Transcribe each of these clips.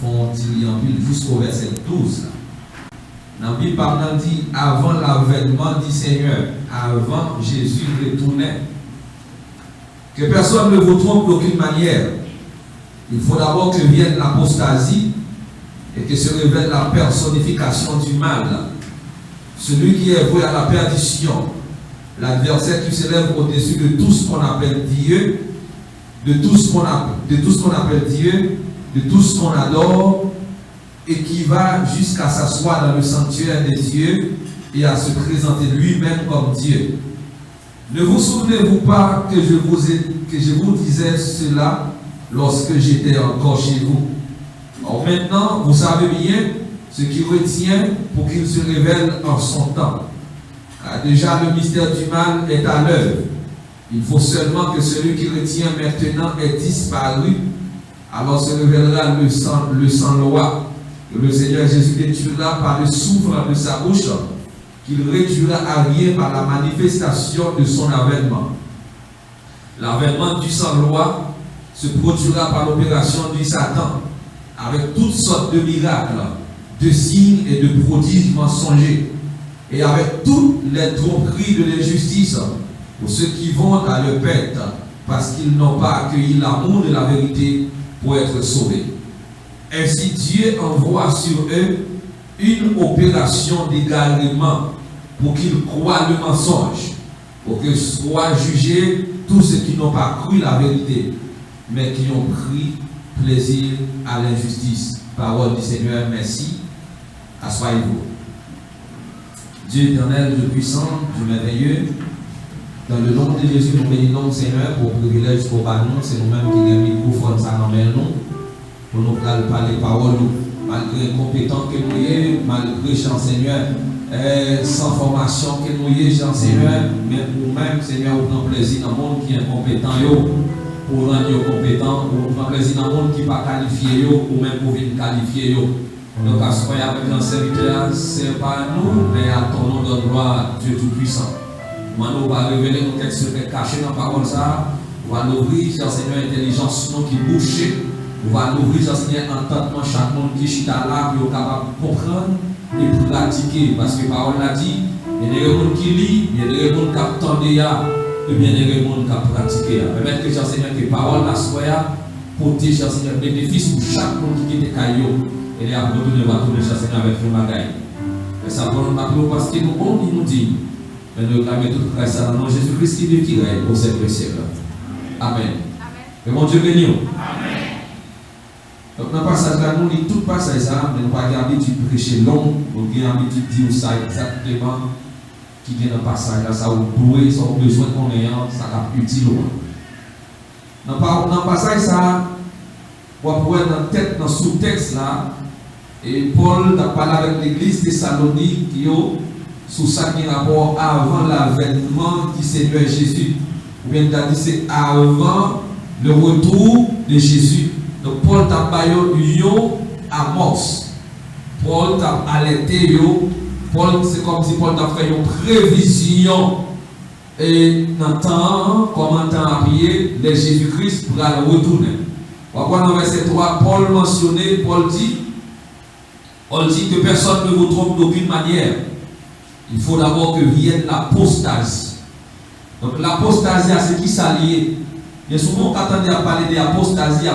font jusqu'au verset 12. Dans la Bible, on dit avant l'avènement du Seigneur, avant Jésus retournait, que personne ne vous trompe d'aucune manière. Il faut d'abord que vienne l'apostasie et que se révèle la personnification du mal, celui qui est voué à la perdition, l'adversaire qui s'élève au-dessus de tout ce qu'on appelle Dieu, de tout ce qu'on appelle Dieu, de tout ce qu'on adore, et qui va jusqu'à s'asseoir dans le sanctuaire des dieux et à se présenter lui-même comme Dieu. Ne vous souvenez-vous pas que je vous disais cela lorsque j'étais encore chez vous? Or maintenant, vous savez bien ce qui retient pour qu'il se révèle en son temps. Car déjà le mystère du mal est à l'œuvre. Il faut seulement que celui qui retient maintenant ait disparu, alors se révélera le sans-loi, que le Seigneur Jésus détruira par le souffle de sa bouche, qu'il réduira à rien par la manifestation de son avènement. L'avènement du sans-loi se produira par l'opération du Satan, avec toutes sortes de miracles, de signes et de prodiges mensongers, et avec toutes les tromperies de l'injustice, pour ceux qui vont à leur perte, parce qu'ils n'ont pas accueilli l'amour de la vérité pour être sauvés. Ainsi Dieu envoie sur eux une opération d'égarement pour qu'ils croient le mensonge, pour que soient jugés tous ceux qui n'ont pas cru la vérité, mais qui ont pris plaisir à l'injustice. Parole du Seigneur, merci. Assoyez-vous. Dieu éternel, Dieu puissant, Dieu merveilleux, dans le nom de Jésus, nous bénissons le Seigneur pour le privilège pour nous. C'est nous-mêmes qui avons mis le microphone ça dans nous pour nous parler paroles, malgré compétents que nous sommes, malgré Jean Seigneur, sans formation que nous sommes, Jean Seigneur, mais nous-mêmes, Seigneur, nous prenons plaisir dans le monde qui est incompétent, pour rendre compétent, pour prendre plaisir dans le monde qui n'est pas qualifié, ou même pour venir qualifier. Donc, à ce moment avec un serviteur, ce n'est pas nous, mais à ton nom de gloire, Dieu Tout-Puissant. Maintenant, on va révéler nos quelques secrets cachés dans la parole. On va l'ouvrir, cher Seigneur, intelligence qui bouche. On va l'ouvrir, cher Seigneur, entendement chaque monde qui est là, pour capable de comprendre et pratiquer. Parce que la parole l'a dit, il y a des gens qui lisent, il y a des gens qui attendent, et bien il y a des gens qui pratiquent. Permettez que, cher Seigneur, que la parole la soit portée, cher Seigneur, bénéfice pour chaque monde qui est caillou. Et les abandonnés va tourner, cher Seigneur, avec le bagaille. Et ça va nous parce que nous dit. Mais nous réclamons tout Christ à nom Jésus-Christ qui vit qui règne au siècle siècle. Amen. Et mon Dieu béni. Amen. Donc dans le passage là, nous lisons tout le passage ça, mais nous n'avons pas l'habitude de prêcher long, nous avons l'habitude de dire ça exactement qui vient dans le passage là, ça vous doué, ça vous besoin qu'on ait, ça va utile. Dans le passage ça, on va pouvoir dans tête, dans le sous-texte là, et Paul a parlé avec l'église de Thessalonique qui est sous ça qui rapport avant l'avènement du Seigneur Jésus. Ou bien c'est avant le retour de Jésus. Donc Paul t'a parlé de amorce. Paul t'a alerté. Paul, c'est comme si Paul t'a fait une prévision. Et dans le temps, comment t'as appuyé de Jésus-Christ pour le retourner. Pourquoi dans verset 3, Paul mentionnait, Paul dit que personne ne vous trompe d'aucune manière. Il faut d'abord que vienne l'apostasie. Donc l'apostasie, c'est qui s'allie. Il y a souvent qu'on attendait à parler d'apostasie,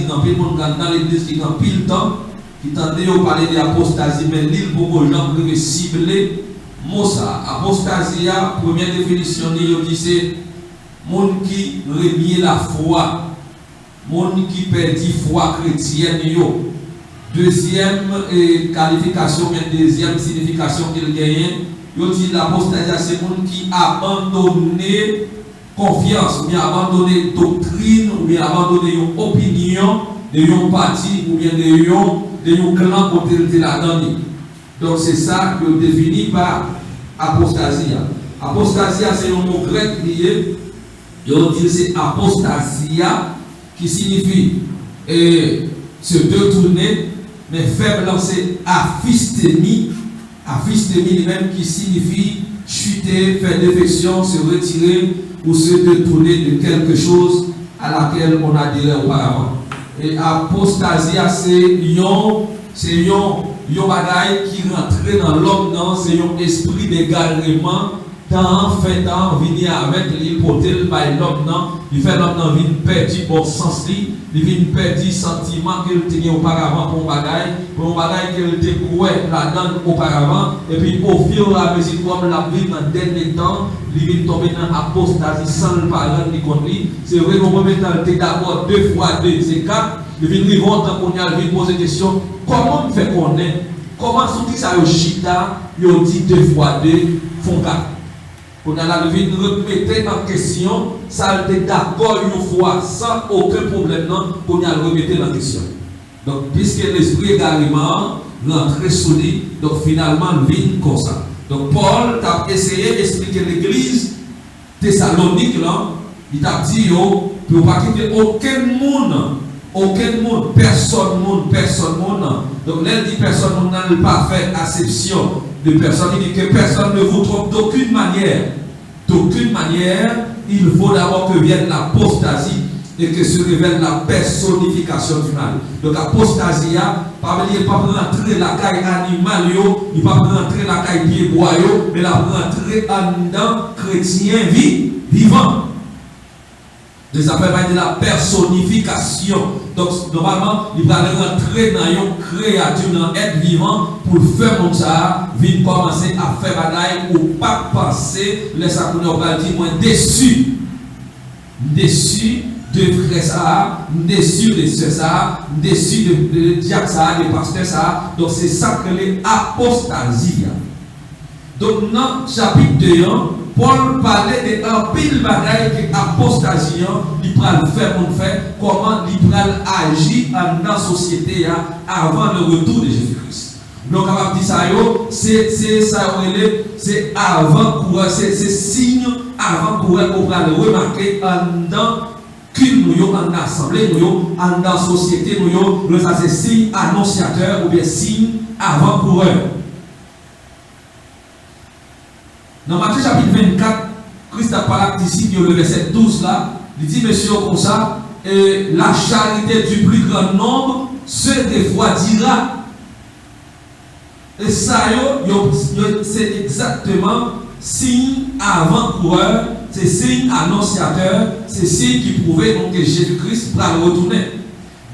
quand le monde dans l'église qui a pile temps, qui tendait à parler d'apostasie, mais l'île pour les gens peuvent cibler. Mot ça, apostasie, première définition, il dit c'est monde qui renie la foi, monde qui perdit foi chrétienne. Deuxième qualification, mais deuxième signification qu'il gagne, il dit l'apostasie, c'est le monde qui abandonne confiance, ou bien abandonné doctrine, ou bien abandonné une opinion de un parti, ou bien de un clan côté de la dernière. Donc c'est ça que définit par apostasie. Apostasie, c'est un mot grec lié, il dit c'est apostasia, qui signifie se détourner. Mais faible, c'est aphistémie. Aphistémie lui-même qui signifie chuter, faire défection, se retirer ou se détourner de quelque chose à laquelle on adhérait auparavant. Et apostasie, c'est un bagage qui rentre dans l'homme, c'est un esprit d'égarement. Tant fait temps venir avec l'hypothèse par l'homme, il fait l'homme venir perdre bon sens, il vient perdre sentiment qu'il tenait auparavant pour un bagage qu'il découvrait là-dedans auparavant, et puis au fur et à mesure comme la vie dans le dernier temps, il vient tomber dans l'apostasie sans le parent ni contre lui. C'est vrai qu'on peut mettre d'abord 2 fois 2, c'est 4, il vient arriver en tant qu'on a poser des questions, comment on fait qu'on est, comment sont-ils ça au chita, il dit 2 fois 2, font 4. On a la vie de remettre en question, ça a été d'accord une fois sans aucun problème, qu'on a le remettre en question. Donc, puisque l'esprit également rentré sous lui, donc finalement, il vient comme ça. Donc, Paul a essayé d'expliquer l'église Thessalonique, là, il a dit, pour ne pas quitter aucun monde, personne. Donc, là, il dit personne n'a pas fait acception de personne. Il dit que personne ne vous trompe d'aucune manière. Il faut d'abord que vienne l'apostasie et que se révèle la personnification du mal. Donc, l'apostasie, pas rentrer la caille animale, il ne pas rentrer la caille pied bois, mais la rentrer en dedans chrétien vivant. Ça fait partie de la personnification. Donc, normalement, il va rentrer dans une créature, dans un être vivant, pour faire comme ça, vite commencer à faire bagaille ou pas penser, laisse à qu'on va dire, moi, déçu de frère ça, déçu de ce ça, déçu de diacre ça, de pasteur ça. Donc, c'est ça que les apostasies. Donc, dans le chapitre 2, Paul parlait de un pile bagaille que l'apostasie, il peut le faire, comment il peut agir dans la société avant le retour de Jésus-Christ. Donc, on va dire ça, c'est avant-coureur, c'est signe avant-coureur qu'on va le remarquer dans culte, en assemblée, dans la société, ça c'est signe annonciateur ou bien signe avant-coureur. Dans Matthieu chapitre 24, Christ a parlé ici, le verset 12 là, il dit, monsieur, comme ça, la charité du plus grand nombre se refroidira. Et ça, c'est exactement signe avant-coureur, c'est signe annonciateur, c'est signe qui prouvait donc que Jésus-Christ va retourner.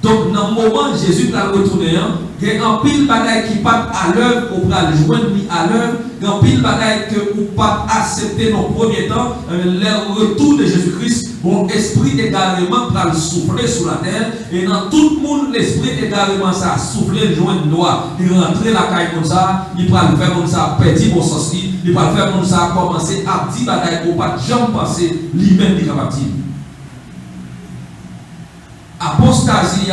Donc, dans le moment où Jésus va retourner, il y a un pile bagaille qui part à l'œuvre, on va le joindre à l'œuvre, il y a un pile bagaille que vous pas accepter dans le premier temps, le retour de Jésus-Christ, mon esprit également va le souffler sur la terre, et dans tout le monde, l'esprit également ça a soufflé le joint de doigt, il rentre la caille comme ça, il va le faire comme ça, perdre mon sens, il va le faire comme ça, commencer à petit bagaille pour pas jamais penser lui-même il est capable. Apostasie,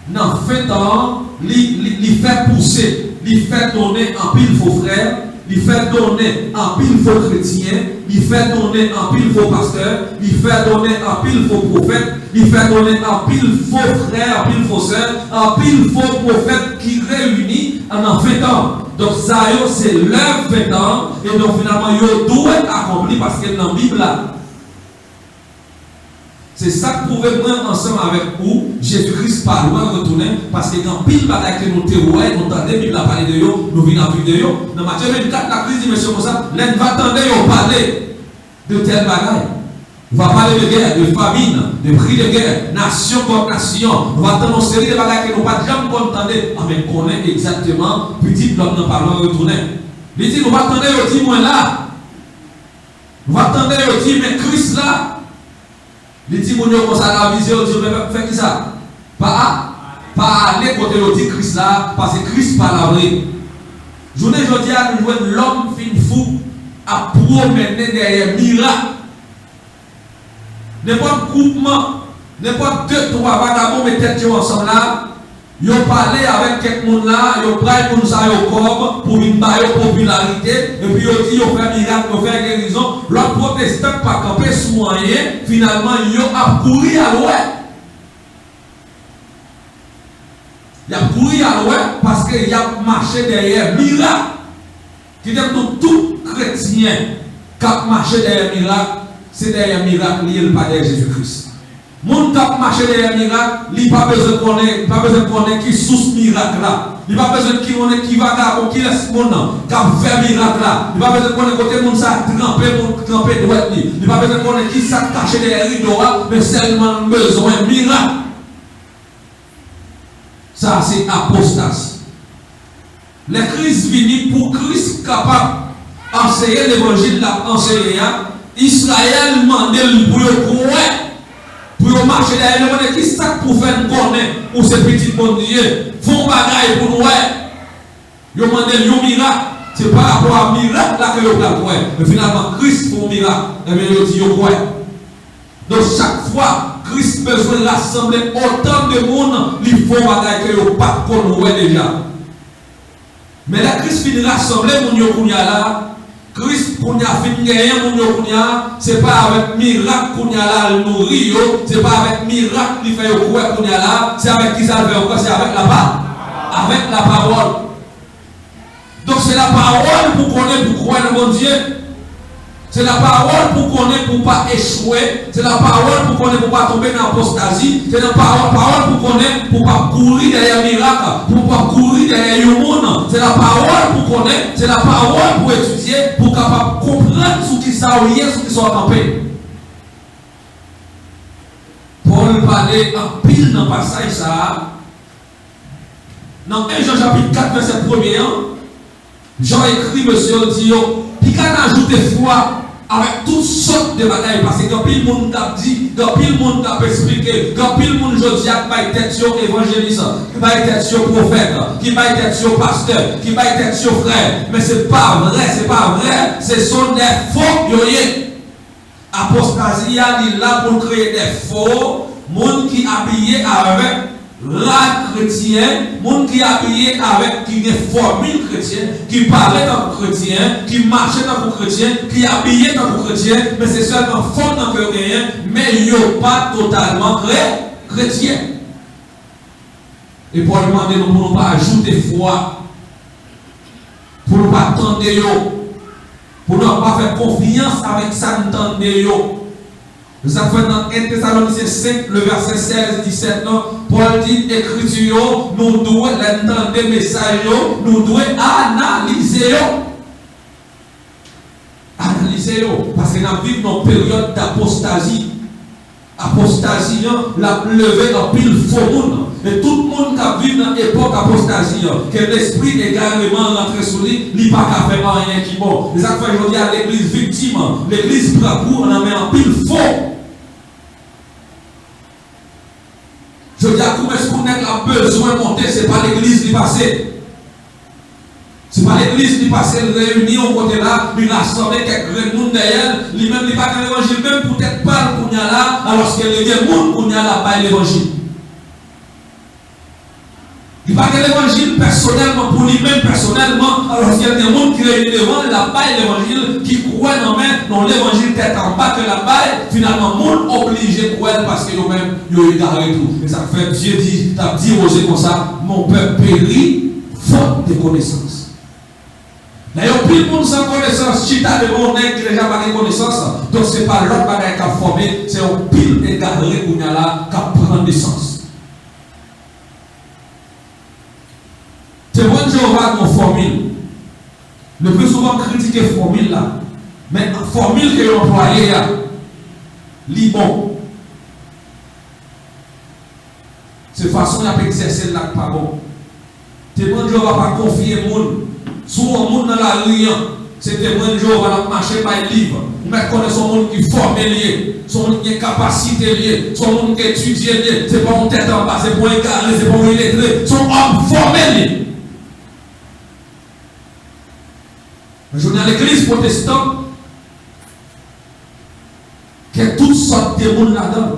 dans fait temps, il fait pousser, il fait donner en pile faux frères, il fait donner en pile faux chrétiens, il fait donner en pile faux pasteurs, il fait donner en pile faux prophètes, il fait donner en pile faux frères, en pile faux sœurs, en pile faux prophètes qui réunissent en fait temps. Donc ça c'est leur fait temps, et donc finalement il doit être accompli parce que dans la Bible là. C'est ça que vous pouvez prendre ensemble avec vous. Jésus-Christ pas loin de retourner. Parce que dans pile bataille que nous théorisons, nous entendons, la Bible a parlé de eux, nous venons en vue de eux. Dans Matthieu 24, la crise dit, monsieur, comme ça, là, nous attendons parler de telle bataille. On va parler de guerre, de famine, de prix de guerre, nation contre nation. On va attendre une série de batailles que nous ne pouvons jamais entendre. Mais qu'on connaît exactement, petit l'homme n'a pas loin de retourner. Il dit, nous attendons, il dit, moi là. Nous attendons, il dit, mais Christ là. Les petits mounions comme ça, la vision, ils disent, mais fais qui ça? Pas aller côté le Christ là, parce que Christ pas la vraie. Journée aujourd'hui, nous voyons l'homme fin fou à promener derrière miracle. N'importe groupement, n'importe 2-3 vagabonds mettent tête ensemble là, ils ont parlé avec quelqu'un là, ils ont pris pour nous ça au corps, pour une popularité, et puis ils ont dit, ils ont fait miracle, ils ont fait guérison. L'autre protestant pas campé sous moyen, finalement, ils ont couru à l'ouest. Il a couru à l'ouest parce qu'il a marché derrière miracle. Qui dit que tout chrétien qui a marché derrière miracle, c'est derrière miracle lié pas derrière Jésus-Christ. Moun qui marche derrière miracle, il n'a pas besoin de connaître qui source miracle là. Il n'a pas besoin de connaître qui vagabond, qui laisse mon nom, qui a fait miracle là. Il n'a pas besoin de connaître côté moun ça trempé droite. Il n'a pas besoin de connaître qui ça caché derrière rideau, mais seulement besoin de miracle. Ça c'est apostasie. Les crises viennent pour Christ capable d'enseigner l'évangile, d'enseigner. Israël demandait pour le croire. Pour marcher derrière le monde, qui ça pour faire connaître pour ces petits bon Dieu, font bagaille pour nous. Ils demandent un miracle. C'est par rapport à un miracle là que vous pouvez croire. Mais finalement, Christ fait un miracle. Et bien, ils disent croire. Donc, chaque fois, Christ a besoin de rassembler autant de monde, ils font bagaille que vous ne pouvez pas connaître déjà. Mais là, Christ finit rassembler mon yokunya là. Christ qu'on a fait gagner mon yokunya, c'est pas avec miracle qu'on a là le nourrir, c'est pas avec miracle qui fait quoi qu'on a là, c'est avec qui ça fait quoi, c'est avec la parole. Avec la parole. Donc c'est la parole pour connaître, pour croire dans mon Dieu. C'est la parole pour connaître, pour ne pas échouer. C'est la parole pour connaître, pour ne pas tomber dans l'apostasie. C'est la parole pour connaître, pour ne pas courir derrière un miracle, pour ne pas courir derrière un monde. C'est la parole pour connaître, c'est la parole pour étudier, pour capable comprendre ce qui ça ou hier, ce qui sont campés. Paul parlait en pile dans le passage ça. Dans 1 Jean chapitre 4, verset 1er, Jean écrit, monsieur, dit, puis quand on ajoute foi avec toutes sortes de bagailles, parce que quand pile le monde t'a dit, quand pile le monde t'a expliqué, quand pile le monde dit à qui va être évangéliste, qui va être prophète, qui va être pasteur, qui va être frère, mais c'est pas vrai, ce sont des faux yoyés. Apostasie, il est là pour créer des faux, monde qui habillé avec la chrétien, monde qui est habillé avec qui est formule chrétienne, qui parlait dans le chrétien, qui marchait dans le chrétien, qui est habillé dans le chrétien, mais c'est seulement fort dans le chrétien, mais il n'est pas totalement chrétien. Et pour demander, nous ne pouvons pas ajouter foi, pour ne pas attendre, pour ne pas faire confiance avec ça, nous attendons. Nous avons fait dans 1 Thessaloniciens 5, le verset 16-17, Paul dit, écriture, nous devons l'entendre des messages, nous devons analyser. Analyser, parce que nous vivons dans une période d'apostasie. Apostasie, la levé en pile faux monde. Et tout le monde qui vit dans l'époque apostasie, que l'esprit également rentré sur lui, il n'y a pas qu'à faire rien qui est bon. Les affaires aujourd'hui à l'église victime, l'église bravoure, on en met en pile faux. Je dis à vous, est-ce qu'on a besoin de monter, ce n'est pas l'église qui passe. Ce n'est pas l'église qui passe, réunie au côté là, il rassemble quelques monde derrière, lui-même, il n'est pas dans l'évangile, même peut-être pas qu'on y a là, alors qu'il y a des gens qu'on y a là, pas l'évangile. Il n'y a pas de l'évangile personnellement, pour lui-même personnellement, alors qu'il y a des gens qui réunissent devant la baille l'évangile, qui croient dans l'évangile tête en bas que la baille, finalement, le monde obligé de croire parce que eux-mêmes, ils ont égaré tout. Et ça fait, Dieu dit, t'as dit Roger comme ça, mon peuple périt, faute de connaissance. D'ailleurs, plus le monde sans connaissance, chita de mon nez qui n'a pas de connaissance, donc ce n'est pas l'autre bagaille qui a formé, c'est un pile égaré qu'on a là, qui prend naissance. C'est bon Jéhovah qu'on formule. Le plus souvent critiquer formule là. Mais la formule que l'employé a, li bon. C'est façon d'appeler exercer là pas bon. Témoin Jéhovah pas confier le monde. Souvent le monde dans la rue, c'est témoin Jéhovah dans marcher par livre. Mais connaît son monde qui forme lié, son monde qui est capacité lié, son monde qui étudie lié. C'est pas une tête en bas, c'est pas un carré, c'est pas un illettré. Son homme formé lié. Je viens à l'église protestante, qu'il y a toutes sortes de monde là-dedans.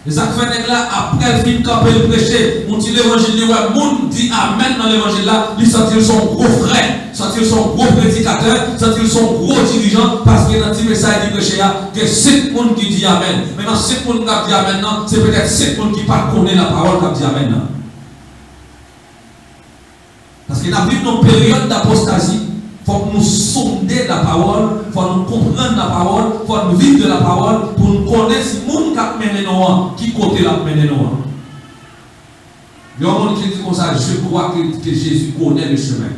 Les actes là, après le film, quand il prêcher, on dit l'évangile, le monde dit Amen dans l'évangile là, il sentit son gros frère, sentit son gros prédicateur, sentit son gros dirigeant, parce que dans le message du prêcher, il y a 7 personnes qui disent Amen. Maintenant, 7 personnes qui disent Amen, c'est peut-être 7 personnes qui ne connaissent pas la parole qui dit Amen. Parce que nous vivons dans une période d'apostasie. faut que nous sonder la parole, il faut que nous comprendre la parole, il faut que nous vivre de la parole pour nous connaître si le monde qui a mené nous, qui côté l'a mené nous. Il y a un monde qui dit comme ça, je crois que Jésus connaît le chemin.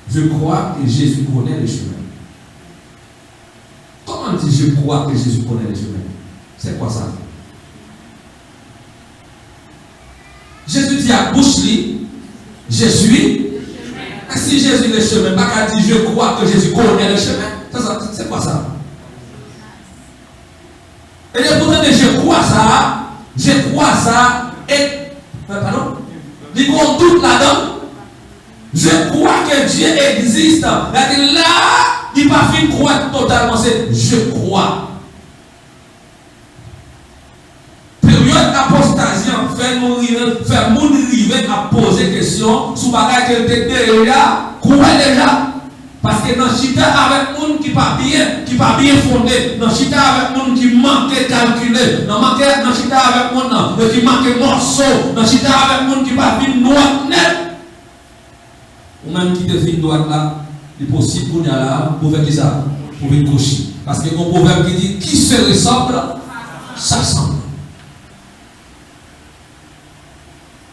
Je crois que Jésus connaît le chemin. Comment dit je crois que Jésus connaît le chemin? C'est quoi ça? Jésus dit à bouche, je suis. Si Jésus est le chemin, pas qu'à dire je crois que Jésus connaît le chemin. C'est quoi ça? Et pourtant, je crois ça, et. Pardon? Il compte tout là-dedans. Je crois que Dieu existe. Là, il ne va pas croire totalement. C'est je crois. Période apostasie fait mon rivet à poser des questions sur bagage que tu déjà crois déjà. Parce que dans chita avec monde qui pas bien fondé, dans chita avec monde qui manque calculer, dans chita avec monde qui manque morceau, dans chita avec monde qui pas bien droit net. Ou même qui te fait une droite là, il est possible qu'on y a là, pour faire qui ça? Pour une couche. Parce que mon proverbe qui dit qui se ressemble, s'assemble.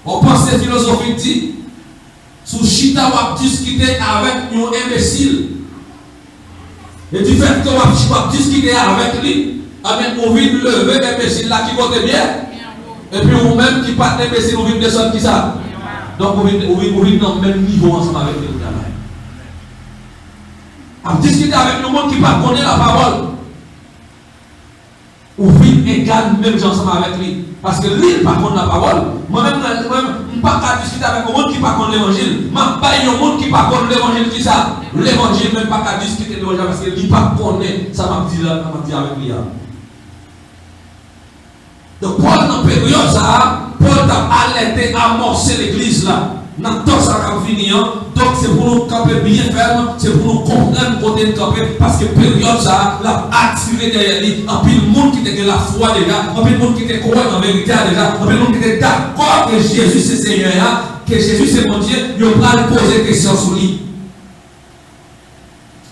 On pense que philosophie dit, sous chita ou discuter avec un imbécile. Et du fait que tu discuter avec lui, avec on vient lever l'imbécile là qui compte bien. Et puis ou même qui part l'imbécile, on vient descendre qui ça. Donc on vient dans le même niveau ensemble avec lui. À discuter avec le monde qui ne connaît pas la parole. Ou vient égal même ensemble avec lui. Parce que lui, il ne connaît pas la parole. Moi-même, je ne peux pas discuter avec un monde qui ne connaît pas l'évangile. Je ne peux pas un monde qui ne connaît l'évangile qui ça. L'évangile, même pas discuter de l'évangile parce que lui, ne connaît ça. M'a dit avec lui. Donc, Paul, dans la période, Paul a alerté, amorcé l'église là. Dans tout ça qui finit. Donc, c'est pour nous camper bien ferme, c'est pour nous comprendre côté de camper. Parce que période, ça l'a attiré derrière lui. En plus, le monde qui était de la foi déjà, en plus, le monde qui était croyant en vérité déjà, en plus, le monde qui était d'accord que Jésus c'est Seigneur, que Jésus c'est mon Dieu, il va poser des questions sur lui.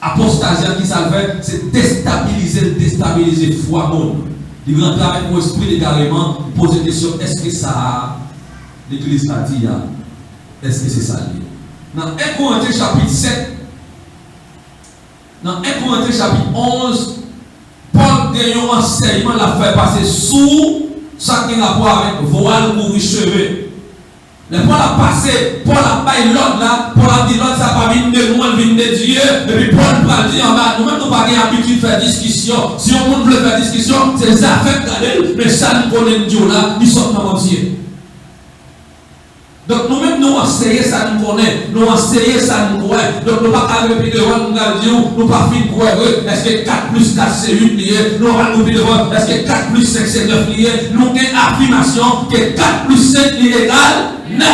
Apostasie qui ça fait, c'est déstabiliser foi monde. Il rentre avec mon esprit carrément, poser des questions, est-ce que ça, l'église a dit, est-ce que c'est ça? Dans 1 Corinthiens chapitre 7, dans 1 Corinthiens chapitre 11, Paul gagne un enseignement, l'a fait passer sous ça qui a rapport avec voile ou cheveux. Le Paul a passé, Paul a pas l'autre là, Paul a dit l'autre ça pas vient de nous, elle vient de Dieu. Et puis Paul va dire en bas, nous-mêmes nous pas l'habitude de faire discussion. Si on monde veut faire discussion, c'est les affaires d'elle, mais ça nous connaît Dieu là, nous sommes dans Dieu. Donc nous-mêmes nous enseignons ça nous connaît, nous enseignons ça nous croit. Donc nous ne pas aller depuis devant nous dire, nous pas fin croire, est-ce que 4 plus 4 c'est 8 liés, nous pas aller devant, est-ce que 4 plus 5 c'est 9 liés, nous avons une affirmation que 4 plus 5 est égal 9.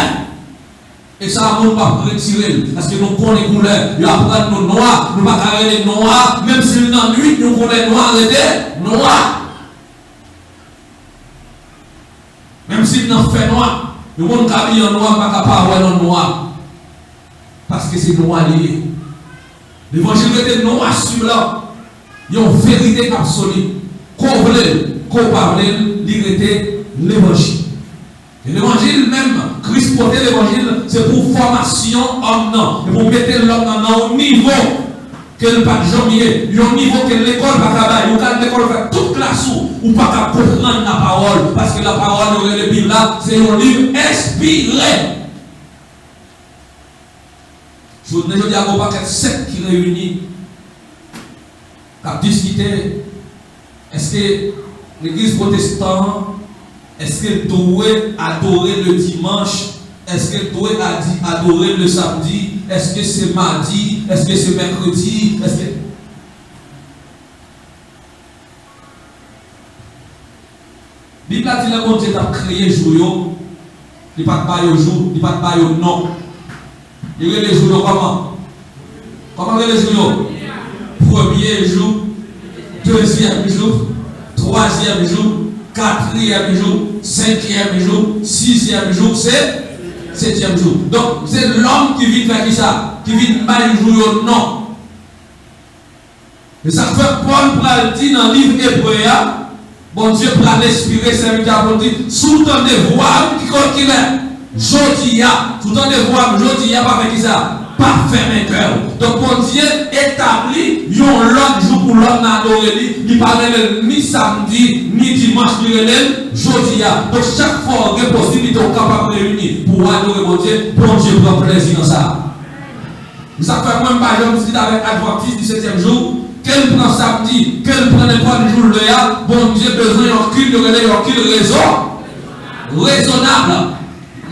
Et ça nous pas retirer, parce que nous connaissons les couleurs, nous apprenons nos noirs, nous ne pas aller les noirs, même si dans la nuit nous connaissons noirs et noirs. Même si nous fait noir. Le monde qui habille en noir, pas capable en noir. Parce que c'est noir lié. L'évangile était noir sur là. Il y a une vérité absolue. Qu'on voulait, qu'on parlait, il était l'évangile. Et l'évangile même, Christ portait l'évangile, c'est pour formation homme non. Et pour mettre l'homme dans un niveau que le pas jamais, il y a un niveau que l'école va travailler, ou l'école fait toute classe ou pas comprendre la parole, parce que la parole de la Bible là, c'est un livre inspiré. Je vous dis qu'il y a un secte qui réunit, qui discuté, est-ce que l'église protestante, est-ce qu'elle doit adorer le dimanche? Est-ce qu'elle doit adorer le samedi? Est-ce que c'est mardi? Est-ce que c'est mercredi? Est-ce que... La Bible a dit que Dieu a créé le jour, il n'y a pas de jour, il n'y a pas de nom. Il y a les jours comment? Comment il y a les jours? Premier jour, deuxième jour, troisième jour, quatrième jour, cinquième jour, sixième jour, c'est 7e jour. Donc, c'est l'homme qui vient faire qui ça? Qui vient mal jouer non. Et ça fait Paul pour dire dans le livre Hébreu, bon Dieu pour l'inspirer, serviteur pour dire, sous ton devoir, qui est, Jodia, sous ton devoir, Jodia, pas avec qui ça? Parfait vainqueur. Donc, mon Dieu établit, yon l'autre jour pour l'homme adoré, il parle ni samedi, ni dimanche, ni jeudi. Donc, chaque fois, il y a possibilité capable de réunir pour adorer mon Dieu prend plaisir dans ça. Ça fait moi, par exemple, si avec Adventiste du 7e jour, qu'elle prend samedi, qu'elle prend n'importe quel jour le ya, bon Dieu besoin d'un culte raisonnable.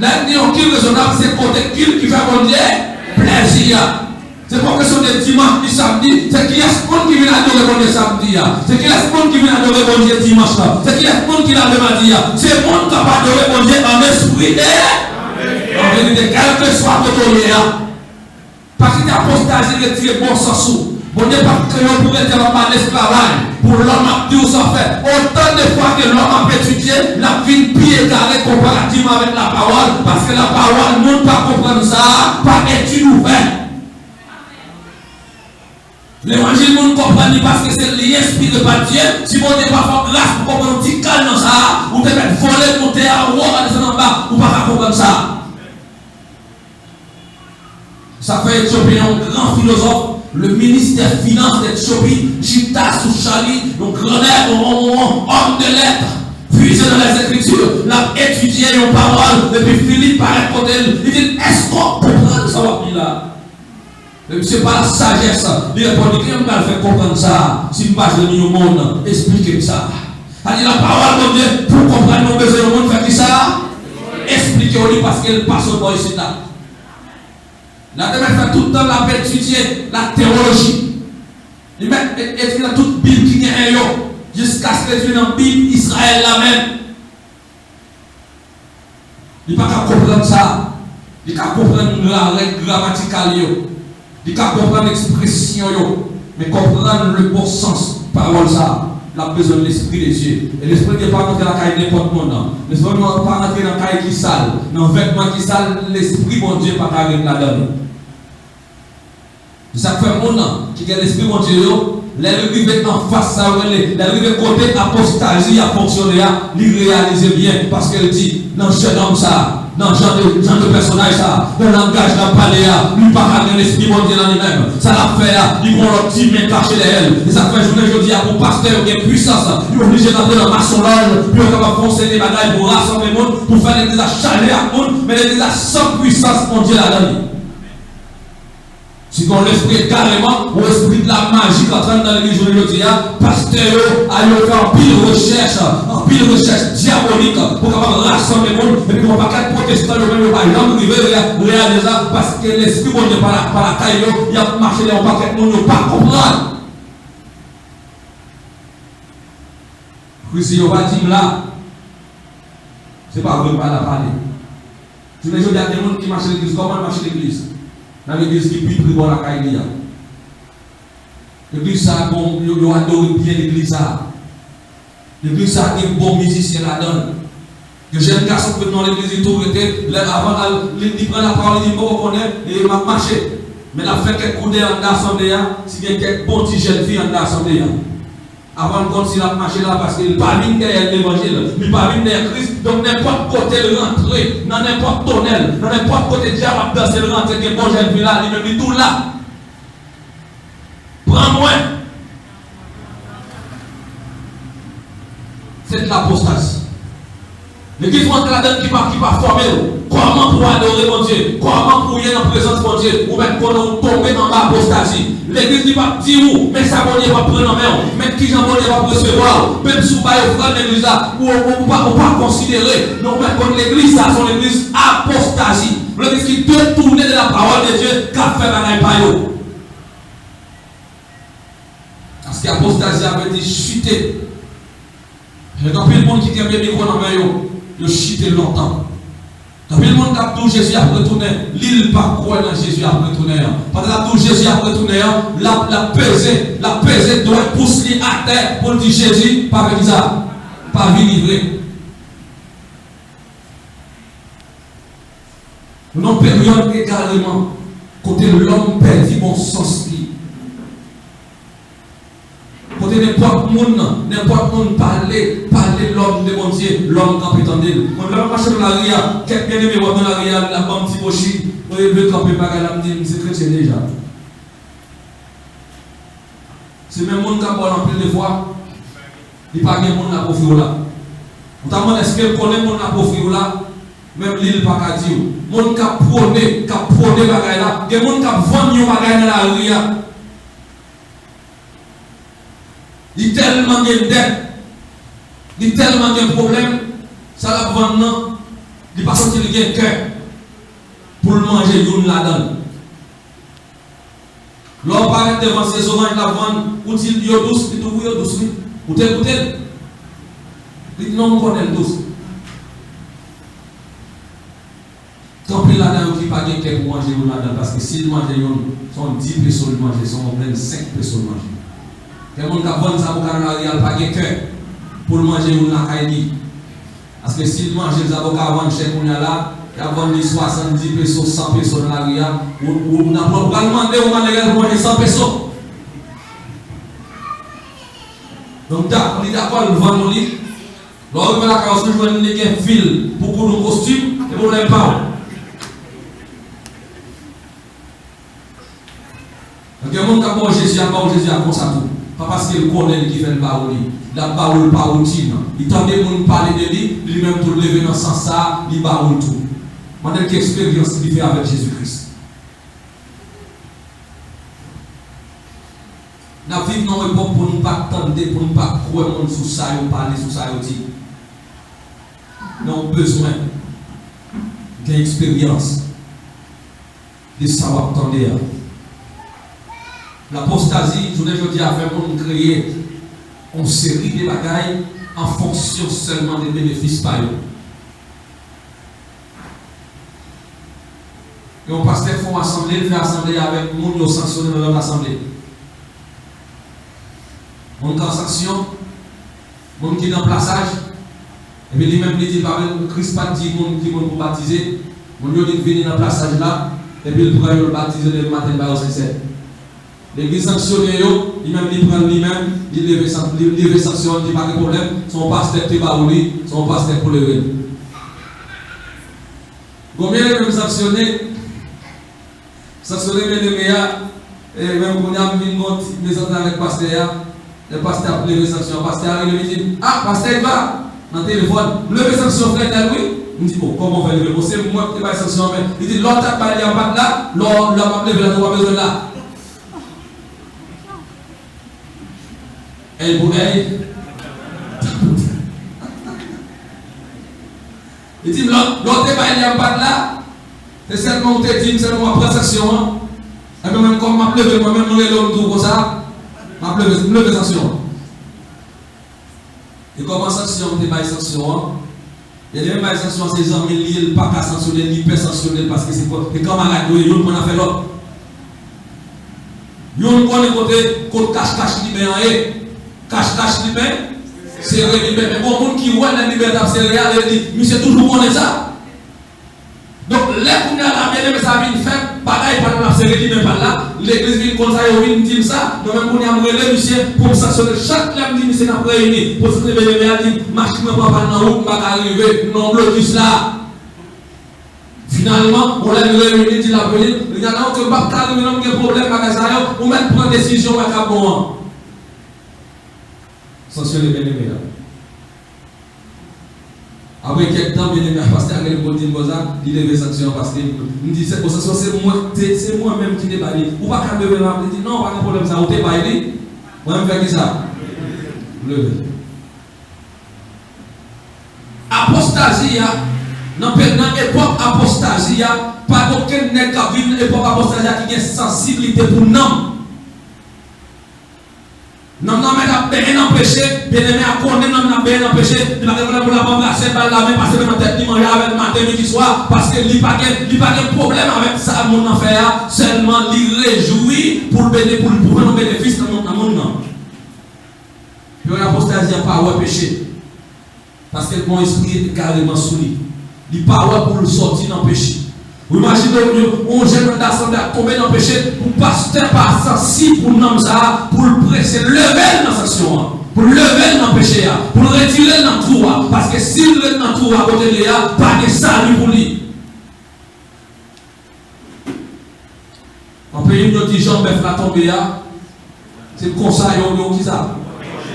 L'un culte raisonnable, c'est côté culte qui fait mon Dieu plaisir. C'est pour que ce soit dimanche et samedi, c'est qu'il y a ce monde qui vient adorer mon Dieu samedi. C'est qu'il y a ce monde qui vient adorer mon Dieu dimanche. C'est qu'il y a ce monde qui l'a demandé. C'est le monde qui va adorer mon Dieu en esprit et en vérité, quel que soit votre lien. Parce que l'apostasie retire bon sens. Mon Dieu, pas que l'on pourrait être en esclavage. Pour l'homme à Dieu, ça fait autant de fois que l'homme a étudié la vie pied carré comparativement avec la parole. Parce que la parole, nous ne pas comprendre ça, pas étude ouverte. L'évangile, nous ne comprenons pas parce que c'est l'inspiré par Dieu. Si mon Dieu n'a pas fait grâce pour comprendre un petit calme dans ça, ou peut-être voler, monter à haut, à descendre en bas, ou pas comprendre ça. Ça fait Éthiopie un grand philosophe, le ministère des Finances d'Éthiopie, Chita Souchali, donc grand homme de lettres, puisé dans les Écritures, l'a étudié une parole, depuis Philippe paraît côté, il dit, est-ce qu'on comprend ça là? C'est pas la sagesse, il répond, qui va faire comprendre ça, si je passe le au monde, expliquez ça. Il dit la parole de Dieu, pour comprendre nos besoins, le monde fait qui ça? Expliquez-le parce qu'elle passe au bois ici là. La demain fait tout le temps la étudier la théologie. Il met étudier toute Bible qui est un jusqu'à ce que tu dans la Bible Israël la même. Il ne peut pas comprendre ça. Il ne peut pas comprendre la règle grammaticale. Il ne peut pas comprendre l'expression. Mais comprendre le bon sens, parole ça. La besoin de l'esprit de Dieu. Et l'esprit n'est pas rentrer dans la caille n'importe monde. L'esprit n'est pas rentrer dans la caille qui sale. Dans le vêtement qui sale, l'esprit mon Dieu pas carré là-dedans. Ça fait mon nom qui est l'esprit mon Dieu. Les arrivés en face, ça les arrivés côté apostasie a fonctionné, il réalise bien parce qu'elle dit dans ce jeune homme ça, dans ce genre de personnage ça, le langage n'a pas l'air, lui pas un l'esprit mon Dieu dans lui-même. Ça l'a fait, il prend leur petit main caché derrière. Et ça fait journée aujourd'hui à mon pasteur qui a puissance, il est obligé d'entrer dans ma sonage, puis on va foncer des bagages pour rassembler le monde, pour faire des acharnés à monde, mais des sans puissance mon Dieu là-dedans. Si ton l'esprit est carrément ou esprit de la magie en train dans l'église aujourd'hui, pasteur a fait en pile recherche diabolique pour capable rassembler le monde et puis on va pas protestants eux-mêmes pas jamais réaliser ça parce que l'esprit bon Dieu par la caille il a marché dans un paquet de monde pas comprendre. Si on va dire là, c'est pas vrai pas la parler. Tu veux dire il y a des gens qui marchent l'église, comment marcher l'église? Dans l'église qui prie pour la caille. L'église ça, bon, il adore bien l'église ça. L'église ça, il y a un bon musicien là-dedans. Le jeune garçon qui est dans l'église, il tourne, avant, il prend la parole, il dit, bon, on connaît, et il m'a marché. Mais il a fait quelques coups en l'assemblée, s'il y a quelques bons petits jeunes filles en l'assemblée. Avant de continuer à marcher là, parce qu'il n'est pas venu derrière l'évangile, il n'est pas venu derrière Christ, donc n'importe côté le rentrer, dans n'importe tonnel, dans n'importe côté diable, danser le rentrer, que bon jeune là, il me dit tout là. Prends-moi. C'est de l'apostasie. L'église rentre là-dedans qui va former. Comment pour adorer mon Dieu? Comment pour y aller en présence de mon Dieu? Ou même pour nous tomber dans l'apostasie. L'église ne va pas dire où, mais ça mon Dieu va prendre en main. Même qui j'en Dieu va recevoir. Même si vous ne pas l'église là, ou pas considérer. Non, même pour l'église, ça, c'est l'église apostasie. L'église qui détourne de la parole de Dieu, qu'a fait la par eux. Parce que l'apostasie avait été chutée. Il y a le monde qui a bien micro dans la main, il a chuté longtemps. Quand le monde a tout Jésus a retourné, l'île pas croire dans Jésus a retourné. Parce que tout Jésus a retourné, la pesée doit pousser à terre pour dire Jésus, pas avec ça, pas vie livrée. Nous avons une période également, côté l'homme perdit bon sens. Côté n'importe monde parler l'homme de mon Dieu, l'homme qui peut entendre. Quand l'homme marche dans la ria, quelqu'un bien aimé dans la ria, la bande petit pochi, le camper pas la me dit c'est chrétien déjà. C'est même monde qui a parlé en plein de fois, il pas bien monde la pauvre là. On t'a demandé est-ce que connaît monde la pauvre là, même l'île pas qu'à dire. Monde qui a prôné bagaille là, des monde qui a vendu bagaille dans la ria. Il y a tellement de dettes, il y a tellement de problèmes, ça la vendre, il n'y a pas sorti le cœur pour le manger, il la donne. L'on parle devant ces oranges la vendre, ou il y a douce, il y a douce, ou t'es écouté, il non on connaît douce. Tant pis là-dedans, qui pas de cœur pour manger, ou la donne, parce que s'il mange, sont 10 personnes manger, sont même 5 personnes manger. Quelqu'un qui a vendu ça pour le il pas de cœur pour manger ou la caille. Parce que s'il mange les avocats vendent chèque on là, il a vendu 70 pesos, 100 pesos dans la ria, ou n'a pas demandé au manégal pour manger 100 pesos. Donc on est d'accord, le vend mon lit. Lorsque la carrosserie joue un fil pour coudre un costume, et vous n'avez pas. Donc il y a un monde qui a mangé Jésus, Jésus a comme ça tout. Pas parce qu'il connaît qui fait le baouli. La baoule pas routine. Il tente de nous parler de lui, lui-même tout lever dans le sens ça, il baoule tout. Maintenant, quelle expérience il fait avec Jésus-Christ. Nous vivons dans une époque pour ne pas attendre, pour ne pas croire monde sous ça, ou parler sous ça, ou dire. Nous avons besoin d'une expérience, de savoir attendre. L'apostasie, je vous dis, a fait pour nous créer une série de bagailles en fonction seulement des bénéfices par eux. Et on passe font assemblée, fait assemblée avec les gens qui ont sanctionné dans notre assemblée. On est en sanction, les gens qui sont dans le plaçage, et puis lui-même dit, Christ pas dit qui vont pour baptiser, les gens qui viennent dans le plaçage là, et puis il pourra le baptiser le matin par au sincère. L'église sanctionné, il même dit prendre lui-même, il lève sanction, il n'y a pas de problème, son pasteur est baouli, son pasteur pour lever. Combien de même sanctionné les meilleurs, et même quand on a mis une montre, mes autres avec le pasteur, le pasteur a levé sanction, le pasteur arrive et dit, ah, pasteur il va, dans le téléphone, lever sanction, frère, oui. Il me dit, bon, comment on fait lever? C'est moi qui ai sanction, mais il dit, l'autre a parlé en bas là, l'autre a levé là, tu n'as pas besoin là. Elle bouille. Il dit, l'autre est pas là, c'est seulement on te dit, seulement après sanction. Et même comme je me lève, moi-même, je me lève comme ça, je me lève sanction. Et comment sanction, on te baille sanction? Il y a des mêmes sanctions, ces hommes, ils ne sont pas sanctionnés, ni pas sanctionnés parce que c'est comme camarade, ils ont fait l'autre. Ils ont côté cache-cache libéré. Cache-cache libéré, c'est libéré. Mais bon, qui voit la liberté, c'est réel, il dit, mais c'est toujours bon ça. Donc, les qu'on a la bien aimé, ça vient faire, pareil, par exemple, c'est libéré par là, l'église vient comme ça, il vient dire ça, donc même qu'on a relé, monsieur, pour sanctionner chaque lame, dit, c'est n'a pas réuni, pour se lever, il dit, machine, ne va pas dans la route, pas arriver, non, blocus là. Finalement, on l'a réuni, dit la police, il y en a que pas arriver, non, il y a problème, avec ça, on met prendre décision, avec un bon. Sanctionner bien aimé là. Après quelques temps, bien aimé, parce qu'il y a le bon il devait sanctionner parce qu'il me dit c'est moi-même qui t'ai baillé. Ou pas qu'à lever là, il dit non, pas de problème, ça, ou t'es baillé. Moi-même, fais qui ça? Lever. Apostasie, dans l'époque apostasie, pas aucun nègre qui vit l'époque apostasie qui a sensibilité pour nous. Non, mais bien empêché, bien aimé à connaître, non, bien empêché, il va devoir pour la remplacer par la main, parce que ma tête, il mange avec matin, midi, soir, parce que il n'y a pas de problème avec ça, mon affaire, seulement il réjouit pour prendre un bénéfice dans mon nom. Puis l'apostasie n'a pas de péché, parce que mon esprit est carrément sous lui. Il n'a pas pour le sortir dans le péché. Vous imaginez, on jeune d'assemblée a tombé dans le péché, pour pasteur pas sensible pour nous ça, pour le presser, lever dans l'action, pour lever dans le péché, pour le retirer dans le trou, parce que s'il le dans le trou à côté de lui, pas de salut pour lui. En pays où dit Jean-Bef la tombé, c'est comme ça, qui ça?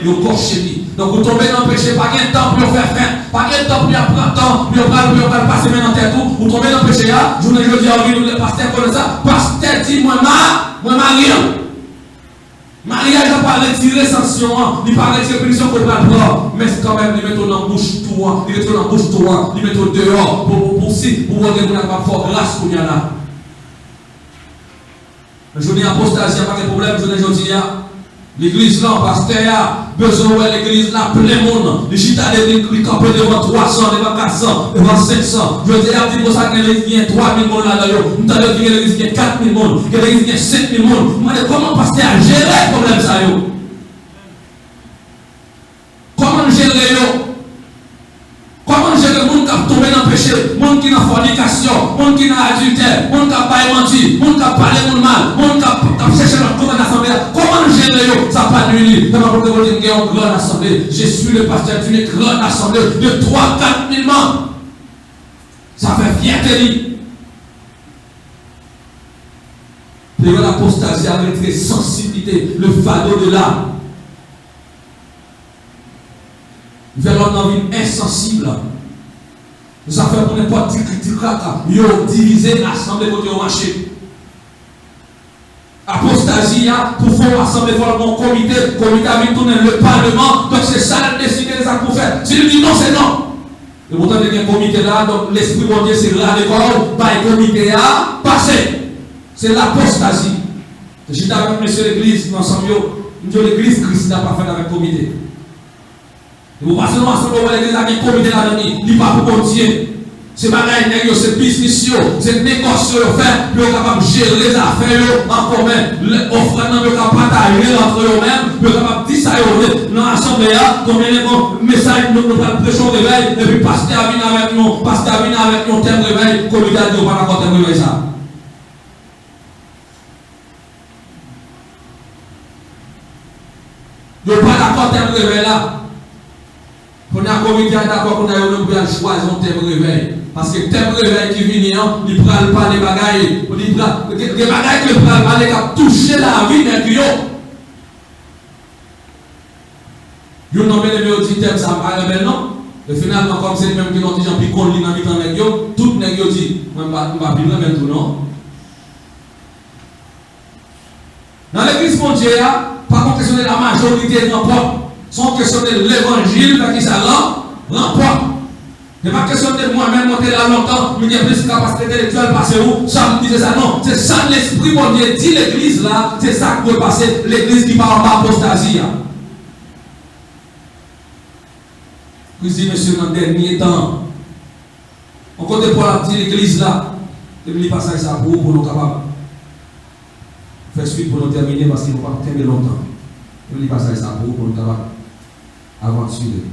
Ils coché lui. Donc vous tombez dans le péché, pas de temps pour faire faim, pas de temps pour prendre temps, pour passer maintenant en tête tout. Vous tombez dans le péché, je vous dis, le pasteur connaît ça. Pasteur dit, moi, Maria. Maria, il n'a pas retiré sanction, il n'a pas retiré punition pour le prendre. Mais c'est quand même, il met dans la bouche tout, il met dans la bouche tout, il met dehors pour voir que vous n'avez pas fort grâce qu'on y a là. Je dis apostasie, il n'y a pas de problème, je dis, l'église là, pasteur, besoin de l'église là, plein de monde. Les chita de camper devant 300, devant 400, devant 500. Je dis, il dit pour ça que l'église vient 3000 monde là-dedans. Nous avons dit que l'église vient 4000 monde, que l'église vient 5000 monde. Je me dis, comment pasteur a géré le problème ça? Comment gérer Comment gérer le monde qui a tombé dans le péché, le monde qui a fornication, le monde qui a adultère, le monde qui a pas menti, le monde qui a parlé de mal, le monde qui a cherché notre commun d'assemblée? Comment gérer ça? Pas de nuit. Dans ma propre dire qu'il y a une grande assemblée. Je suis le pasteur d'une grande assemblée de 3-4 000 membres. Ça fait fierté. Puis l'apostasie avec très sensibilité, le fardeau de l'âme. Vers notre vie insensible. Nous avons fait pour n'importe qui critique, ils ont divisé l'assemblée côté au marché. Apostasie, pour faire l'assemblée, pour mon comité avec tourner le parlement, donc c'est ça le décider de ça pour faire. Si il dit non, c'est non. Et pourtant, il y a un comité là, donc l'esprit de Dieu, c'est là l'école, bah, le comité a passé. C'est l'apostasie. J'étais avec monsieur l'église, ensemble, l'église, Christ n'a pas fait avec le comité. Vous passez dans l'ensemble de l'église avec un comité là-dedans, il n'est pas pour continuer. C'est bagaille, c'est business, c'est négoce, vous êtes capable de gérer les affaires en commun, offrant, vous êtes capable de partager entre eux-mêmes, vous êtes capable de dire ça dans l'assemblée, combien de messages nous prêchons au réveil, et puis pasteur vient avec nous, thème réveil, comité a dit, on va pas thème réveil ça. Vous n'êtes pas d'accord thème réveil là. On a un comité d'accord qu'on a choisi un thème réveil. Parce que le thème réveil qui vient, il ne parle pas des bagailles. Des bagailles qui ne parlent pas, qui toucher la vie d'un client. Vous n'avez pas de thème, ça va réveiller, non? Et finalement, comme c'est les mêmes qui ont dit, j'en ai qu'on lit dans le temps, tout le monde dit, je ne vais pas bien même tout, non? Dans l'église mondiale, par contre, question de la majorité remporte. Sont question de l'évangile qui ça remporte. Ce n'est pas question de moi-même monter là longtemps, mais il y a plus de capacité intellectuelle passer où? Ça me disait ça, non. C'est ça l'esprit mon Dieu dit l'église là, c'est ça qui peut passer l'église qui part en apostasie. Puis dit monsieur dans le dernier temps. On compte pour la petite église là. Et puis il passe ça pour nous capables. Faire suite pour nous terminer parce qu'il ne va pas terminer longtemps. Et puis il passe ça pour nous capables. Aventure.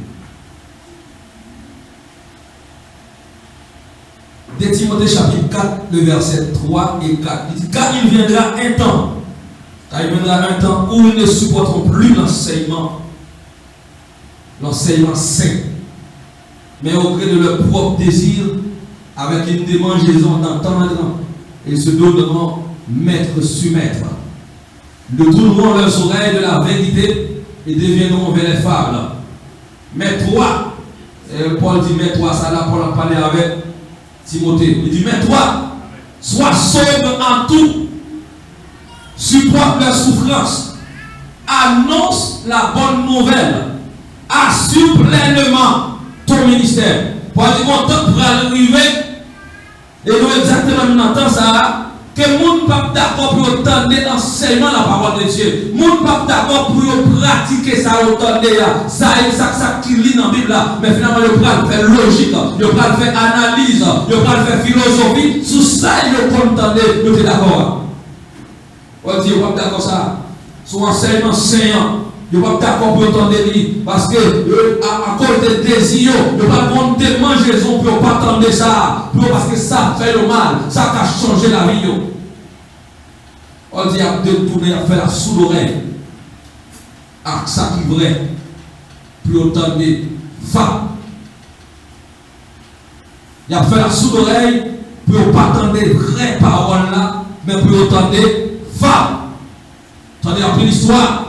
De Timothée chapitre 4, le verset 3 et 4. Il dit, car il viendra un temps, où ils ne supporteront plus l'enseignement saint, mais au gré de leur propre désir, avec une démangeaison d'entendre, ils se donneront maître sur maître. Le tourneront leurs oreilles de la vérité et deviendront vers les fables. Mais toi, Paul dit, mais toi, ça là, Paul a parlé avec Timothée. Il dit, mais toi, sois sobre en tout, supporte leurs souffrances, annonce la bonne nouvelle, assure pleinement ton ministère. Paul dit, mon temps pour arriver, et nous exactement nous entendons ça, que le monde n'est pas d'accord pour entendre l'enseignement de la parole de Dieu. Le monde n'est pas d'accord pour pratiquer ça, entendre ça qui lit dans la Bible. Mais finalement, il va faire logique, il va faire analyse, il va faire philosophie. Sur ça, il va entendre, il est d'accord. On dit, il va d'accord ça. Son enseignement saint, Ils ne sont pas d'accord pour entendre lui. Parce que, à cause des désirs, ils ne sont pas bon de manger pour ne pas attendre ça. Parce que ça fait le mal. Ça a changé la vie. On dit à détourner, à faire la sous l'oreille. À ça qui est vrai. Pour entendre des femmes. Il a fait la sous l'oreille pour ne pas attendre les vraies paroles là, mais pour entendre des femmes. Attendez un peu l'histoire.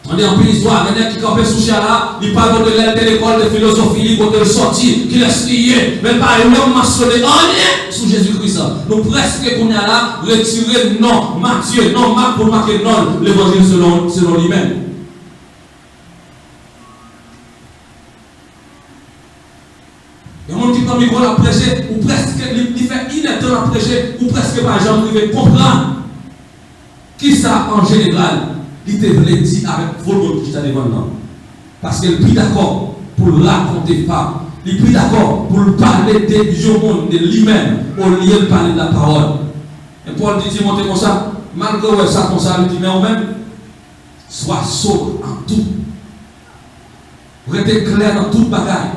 On est en plus histoire, il y a qui campait sous là, il parle de l'école de philosophie, il est sorti, qui laisse lier, mais pas il a mentionné rien sous Jésus-Christ. Nous presque qu'on a là, retirer non, Matthieu, non, Marc pour marquer non, l'évangile selon lui-même. Il y a un monde qui prend le micro à prêcher, ou presque, il fait ineptement à prêcher, ou presque pas, j'en comprendre. Qui ça en général? Il te voulait dire avec volonté qui t'a devant. Parce qu'il est plus d'accord pour raconter pas. Il est plus d'accord pour parler de Dieu monde, de lui-même, au lieu de parler de la parole. Et Paul dit, Timothée comme ça, malgré ça comme ça, il dit, mais au même, sois sobre en tout. Restez clair dans toute bagaille.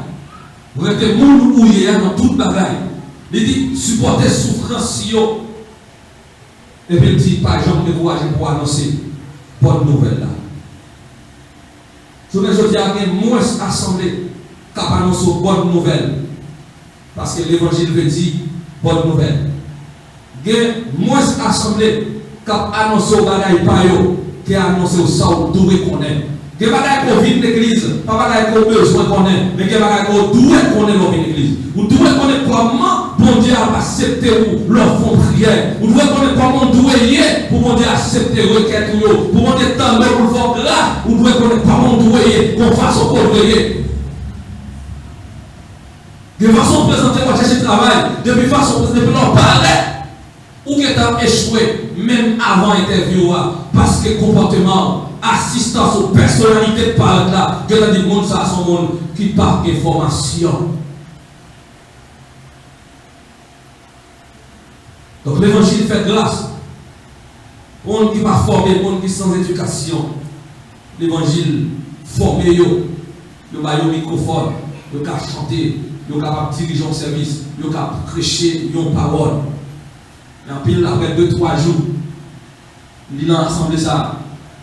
Restez monde ouillé dans toute bagaille. Il dit, supportez souffrance. Et puis il dit, par exemple, découragez pour annoncer. Bonne nouvelle là. Je dis à moins assemblée qui annonce bonne nouvelle. Parce que l'évangile veut dire bonne nouvelle. Il y a moins assemblée qui annonce au bagaille payo qui annonce au sang d'où qu'on est. Il y a des bagailles qu'on vit l'église, pas des bagailles qu'on besoin qu'on est, mais il y a des bagailles qu'on doit qu'on est dans l'église. Vous devez connaître comment bon Dieu a accepté ou leur font prière. Vous devez connaître comment vous devez pour bon Dieu accepter requête ou pour bon Dieu tendre pour le faire grâce. Vous devez connaître comment vous devez qu'on fasse au prier. De façon présentée pour chercher travail, de façon présentée pour leur parler. Ou qui est échoué, même avant l'interview, parce que comportement, assistance aux personnalités par là, que dans le monde, ça sont monde qui parle d'information. Donc l'évangile fait grâce. Monde qui pas formé, monde qui sans éducation. L'évangile formé, le maillot microphone, le cap chanter, le capable de diriger un service, le cap prêcher une parole. Et en pile après 2-3 jours, il dit dans l'assemblée ça,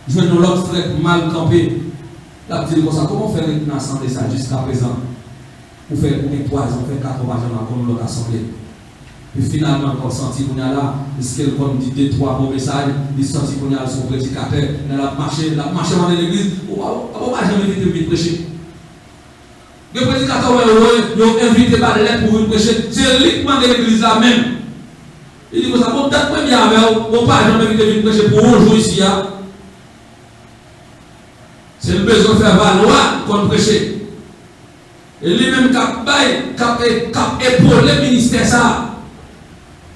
je vais dans l'autre frère mal campé. Là, dit comme ça, comment faire une assemblée ça jusqu'à présent? Pour faire 3 ans, faire 4 ans dans l'autre assemblée. Et finalement, quand on sentit qu'on a là, est-ce qu'elle dit 2-3 bons messages, il sentit qu'on a son prédicateur, il a marché dans l'église, on va jamais inviter de prêcher. Le prédicateur, il a invité par lettre pour prêcher, c'est uniquement de l'église là même. Il dit que ça, bon, peut-être même on ne va jamais inviter de prêcher pour un jour ici. C'est le besoin de faire valoir qu'on prêcher. Et lui-même qui a épaulé le ministère ça.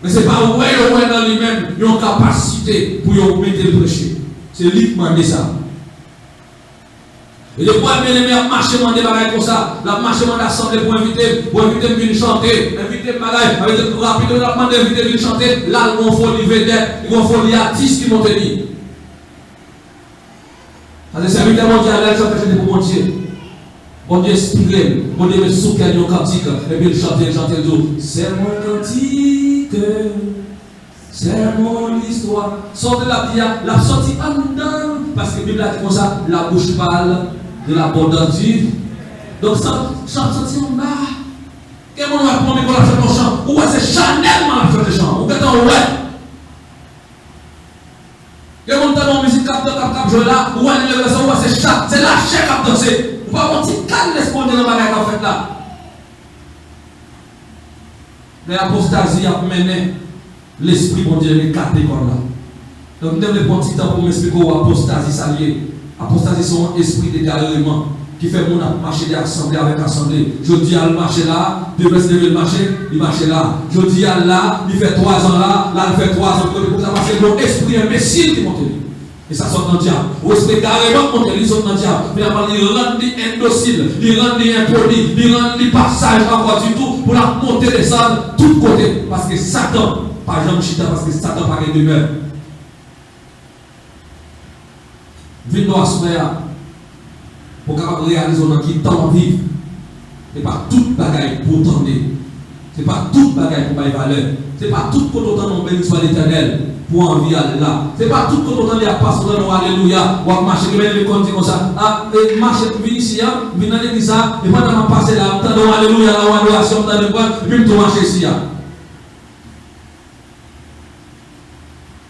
Mais ce n'est pas ouais dans lui-même, il a une capacité pour mettre le prêcher. C'est lui qui m'a dit ça. Et le point bien aimé a marché dans des bagages comme ça, la marché dans l'assemblée pour inviter à venir chanter, inviter à bagages, avec rapidement la demande d'inviter à venir chanter, là on faut les vedettes, on faut les artistes qui m'ont tenu. Parce que c'est invité mondial, là, ça fait pour mon Dieu. Bon Dieu inspiré, bon Dieu me souffle dans cantique, et puis chanter, c'est mon cantique, c'est mon histoire. Sortez la prière, la sortie en dedans, parce que la Bible a dit comme ça, la bouche parle de l'abondance du. Donc ça, sorti en bas. Quel monde va prendre pour la faire ton chant? Ou c'est Chanel qui la fait le chant? Ou est-ce ouais? Quel monde dans la musique cap là? Ou c'est la chair qui a dansé? Ou pas mon petit calme respondre dans la bagaille en fait là. L'apostasie a mené l'esprit bon Dieu les quatre comme là. Donc nous devons prendre un petit temps pour m'expliquer où apostasie s'allier. Apostasie sont un esprit d'égarement qui fait mon marcher d'assemblée avec assemblée. Je dis à le marcher là, devait le marcher, il marche là. Je dis à là, il fait 3 ans là, là il fait 3 ans pour ça parce que l'esprit imbécile qui monte. Et ça sort dans le diable. Ou esprit carrément monte, il sort dans le diable. Finalement, il rend indocile, il rend impoli, il rend passage encore du tout pour la monter descendre tous côtés. Parce que Satan, par exemple, Chita, parce que Satan pas de demeure. venez nous assurer pour capable réaliser dans qui temps vivre. Ce n'est pas toute bagaille pour tendre. Ce n'est pas toute bagaille pour bailler valeur. Ce n'est pas tout côté autant nous bénir soit l'éternel pour envie aller là. Ce n'est pas tout côté autant à passer dans nous alléluia. Ou à marcher, mais les comptes comme ça. Ah, marcher, venir ici, venir dans l'église, et pendant que je passe là, je t'entends alléluia, la adoration, je t'entends et puis je marcher ici.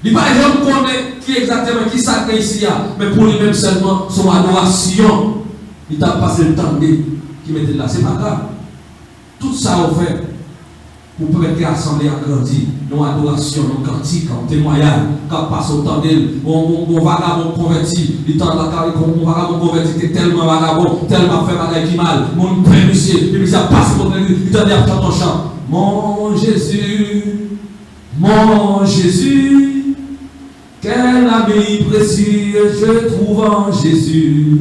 Il n'y a pas de gens qui connaissent qui exactement qui sacré ici, mais pour lui-même seulement son adoration. Il t'a passé le temps qui mettait là. C'est pas grave. Tout ça on fait pour permettre l'assemblée à grandir. Nos adorations, nos cantiques, nos témoignages, quand passe au temps d'elle, on vagabond converti, il tente la carrière, on vagabond converti, tellement vagabond, tellement fait bagaille qui mal, mon père, monsieur, et puis ça passe pour l'église, il tente à chanter ton chant. Mon Jésus, quel ami précieux je trouve en Jésus.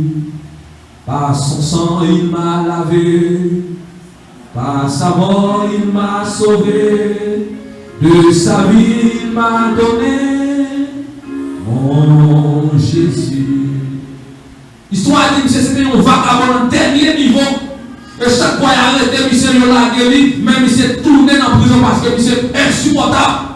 Par son sang, il m'a lavé. Par sa mort, il m'a sauvé. De sa vie, il m'a donné. Mon Jésus. L'histoire dit que c'était un vagabond au dernier niveau. Et chaque fois, il a arrêté, monsieur, il l'a guéri. Même il s'est tourné dans la prison parce que monsieur est insupportable.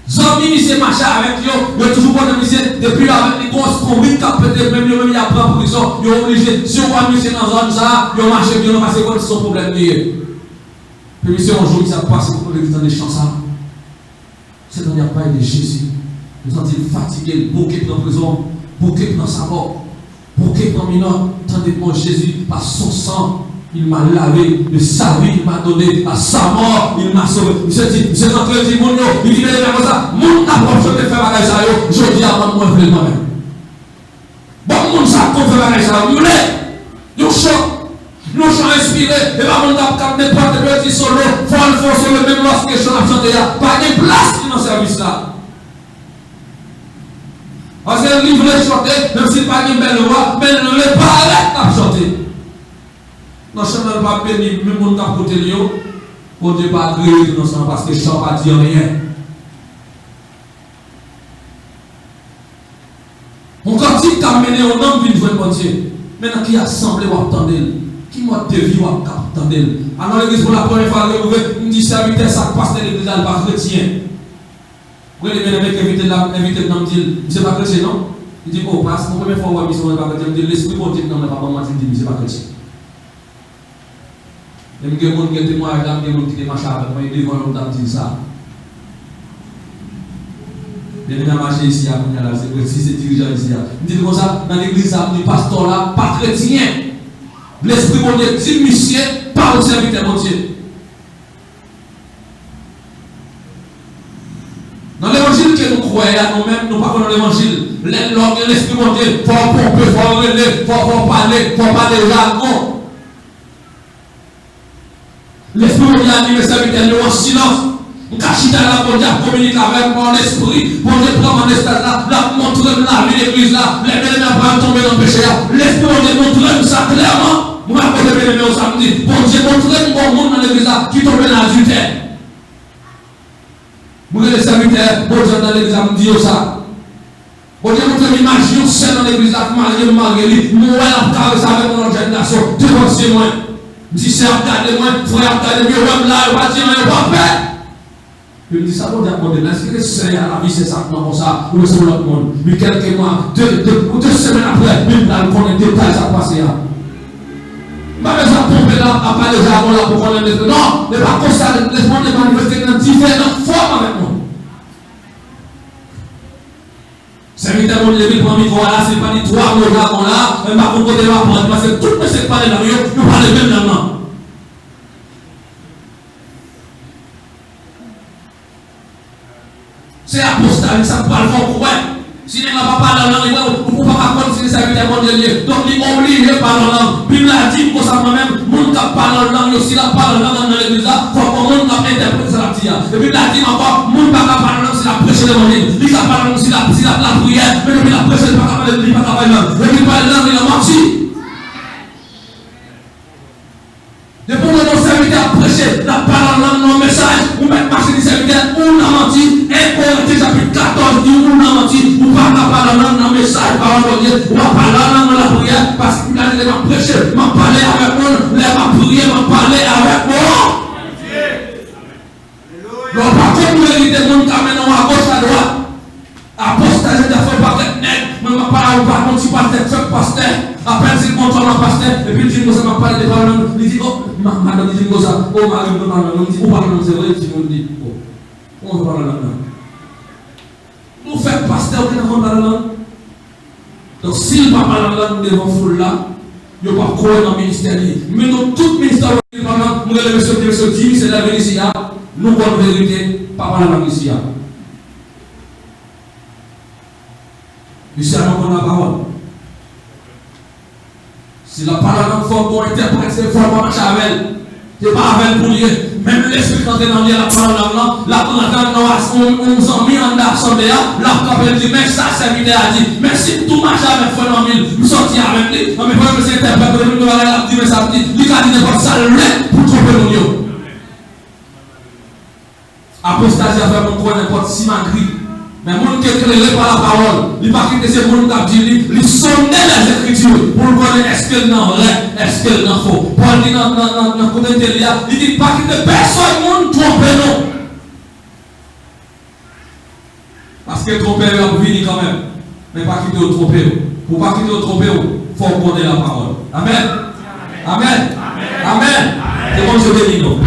Zami, monsieur, marché avec lui, il a toujours bon monsieur, depuis avec les grosses convicts, peut-être même il a pris en prison, il est obligé, si on voit monsieur dans la zone, ça, il a marché bien, parce que c'est son problème lié. Puis monsieur, un jour, il s'est passé pour l'église dans les champs, ça. C'est dans la paille de Jésus. Nous sommes fatigués, bouquet dans la prison, bouquet dans sa mort, bouquet dans mineur, tandis que Jésus, par son sang, il m'a lavé, de sa vie, il m'a donné, à sa mort, il m'a sauvé. Monsieur dit, monsieur rentré, il dit, mon yo, il dit, mais comme ça, mon approche de faire bagage ça, je dis avant moi, je moi-même. Bon, mon ça, qu'on fait bagage ça, nous les, nous chant inspiré, et pas mon tap cap n'importe quel petit solo, faut le faire solo, même lorsque je chante à chanter, pas de place dans ce service là. Parce que le livre est chanté, même si pas de belle voix, mais ne le pas arrête à chanter. Non, je ne peux pas bénir, même mon cap côté de pour ne pas agréer dans son parce que je ne pas dire rien. Mon cantique t'a mené au nom d'une vraie bonne. Maintenant, qui a semblé ou attendez, qui m'a dévié ou attendez. Alors, l'église pour la première fois, vous me dites, serviteur, ça passe dans l'église, elle pas chrétien. Vous voyez, les mecs invités là, invités dans me dire, c'est pas chrétien, non? Il dit, oh, passe, la première fois, on va mission, on va pas chrétien. L'esprit monté, non, on va pas mentir, il dit, c'est pas chrétien. Il y a des gens qui ont témoigné, il y a des gens qui ont marché avec moi, ils devant nous dire ça. Il y a des marché ici, c'est dirigeant ici. Il dit comme ça, dans l'église, il dit pasteur là, pas chrétien. L'esprit mon Dieu, dit monsieur, pas au serviteur mon Dieu. Dans l'évangile que nous croyons, nous-mêmes, nous parlons de l'évangile. L'esprit mon Dieu, il faut pomper, il faut relever, il faut parler, il faut parler jargon. L'esprit mon Dieu anime les serviteurs en silence. On cache dans la bonne communique avec mon esprit. Mon Dieu prend mon esprit là, la montre la vie de l'église là, les bénémoines vont tomber dans le péché. L'esprit mon Dieu montre ça clairement. Moi, je vais bénémoine au samedi. Bon Dieu montre mon monde dans l'église là qui tombe dans l'adultère. Moi, les serviteurs, bon Dieu dans l'église me dit ça. Bon Dieu montre l'image de seul dans l'église là, malgré moi, la caresse avec mon organisation, devant moi. Je dis, c'est regardez-moi, frère, regardez-moi, même là, il va dire, il va faire. Il me dit, ça va dire, est-ce que c'est à la vie, c'est ça, comme ça, ou c'est l'autre monde. Mais quelques mois, deux semaines après, il va connaître des détails, ça passe là. Ma maison pompe là, à part les jargons là, pour connaître les détails. Non, mais pas comme ça, les gens ne manifestent dans différentes formes avec moi. C'est évidemment le début pour micro là, c'est pas les trois mots jargons là, mais par contre, on va prendre, parce que tout ne sait pas les langues, nous parlons même langue. C'est apostat, ça parle fort pour si les gens ne parlent pas la langue, vous ne pouvez pas comprendre si les serviteurs vont dire. Donc, ils sont obligés de parler la langue. Puis, la dit pour ça moi-même, le monde qui parle la langue, aussi la parle la langue dans l'église, il faut que le monde qui interprète ça. Et puis, la dit encore, le monde qui parle la langue, c'est la prêche de l'évangile. Il parle la langue, c'est la prière. Mais depuis la prêche, il ne peut pas parler la langue. Et puis, il parle la langue, il a menti. Depuis que nos serviteurs prêchent la parole en langue, nos messages, ou mettre marcher des serviteurs, on a menti, et Corinthiens chapitre 14, dit ou non menti, ou pas parler dans le message, parole de Dieu, ou pas parler dans la prière, parce que là, il m'a prêché, m'a parlé avec moi, m'a prié, m'a parlé avec moi. Donc, par contre, nous héritons mon caméra à gauche, à droite. Apostage de fait pas être net, mais m'a parlé par contre, si pas être pasteur, après c'est mon temps pasteur, et puis il dit, moi, ça m'a parlé de parole, il dit, oh, madame, il dit, moi, ça, oh, madame, il dit, oh, madame, c'est vrai, il dit, oh, on va parler là-dedans. Nous faisons pasteur qui n'a pas parlé là. Donc, s'il ne parle pas la langue devant foule là, il n'y a pas quoi dans le ministère. Mais dans tout ministère, nous avons monsieur Jimmy, c'est la vérité ici. Nous avons la vérité, pas la langue ici. Monsieur, nous avons la parole. Si la parole faut qu'on interprète, c'est faut qu'on marche avec elle. Ce n'est pas avec pour lui. Même l'esprit quand on dit la parole là, on s'en mis en assemblée, là, on dit, mais ça, c'est l'idée à dire. Mais si tout marche avec foi dans mille, nous sortir avec lui, mais pour nous interpréter, nous allons dire, mais ça dit, lui, il a dit n'importe ça, pour tromper nous. Apostasie a fait mon corps n'importe si magri. Mais mon qui est éclairé par la parole, il ne va pas quitter ce monde qui dit, il sonne les Écritures pour connaître est-ce qu'elle n'en vrai, est-ce qu'elle n'en faux. Paul dit dans le côté de l'Élia, il dit pas quitter personne, monde tromper non. Parce que tromper va venir quand même, mais pas quitter le tromper. Pour pas quitter le tromper, il faut connaître la parole. Amen. Amen. Amen. C'est bon, je bénis nous.